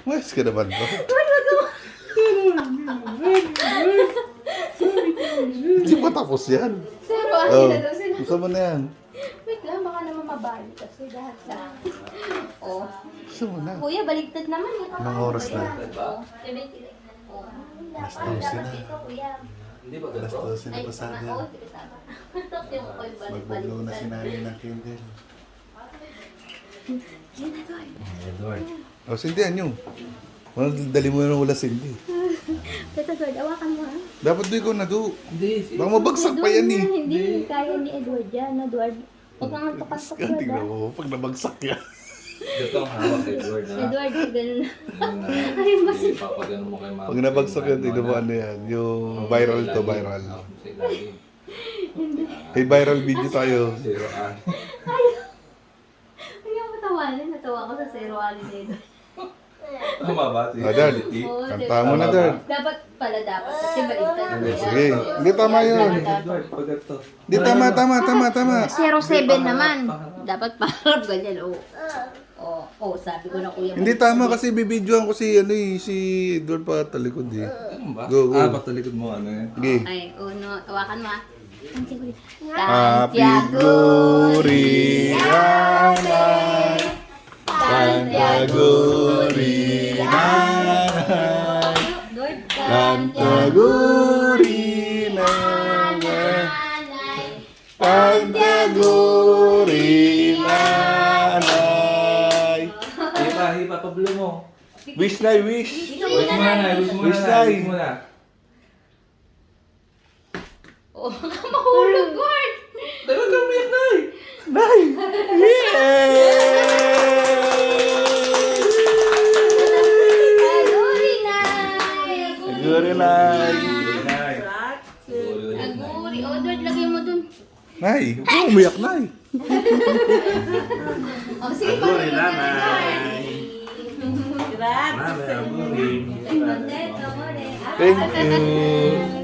Mas ka naman ba? Hindi pa tapos yan. Pero Oh, na daw sila. gusto mo na yan. Wait lang, baka naman mabalik kasi lahat na. Oh. Gusto mo na. Kuya, baligtad naman. Anong oras na? Oh. 70. Oh. Alas 12 na. Dito, kuya. Hindi ba Alas ganito? 12 na pasada. Oo, sige, tama. Yung ko'y Magbaglaw na si nanay ng candle. Edward. O, sindihan nyo. Dali mo na wala sindi. Tito Edward, awakan mo ha. Dapat doon ko na doon. Hindi. Baka mabagsak pa yan eh. Hindi, kaya ni Edward yan. Edward, huwag kang magpapasok Yan, Edward. tingnan mo. Pag nabagsak yan. Ito ang hawak kay Edward, ha? Edward, ganun. Ayun ba si papagano mo kay mama? Pag nabagsak yan, tingnan mo ano yan. Yung viral to, viral. May viral video tayo. Zero an. Hindi ako matawanan. Natawa ako sa zero ali na Edward. Tama ba? Ah, Dad. Kanta mo na, Dad. Dapat pala dapat. Kasi baligtad. Sige. Hindi tama yun. Edward, pag ito. Hindi tama. 07 naman. Dapat parang ganyan. Oh, sabi ko na kuya. Hindi tama kasi bibidyoan ko si Edward pa talikod eh. Ano ba? Go, go. Patalikod mo ano eh. Sige. Ay, uno. Tawakan mo ah. Happy glory, nanay. Cantaguri, nanay. Cantaguri, nanay. Cantaguri, nanay. Hipa, pablo mo. Wish na, wish. Wish mo na, wish mo Wish na. na. Wish mo na. Oh, mahulog, Gord! Dapat kang umiyak na eh. Nay! Aguri, Nay! Aguri, Nay! Aguri. Oh, Edward, lagay mo dun. Nay, huwag kang umiyak, Nay. Oh, sige, Aguri, pagod ka na, Nanay. Gord. Mami, aguri. Aguri, aguri. Thank you.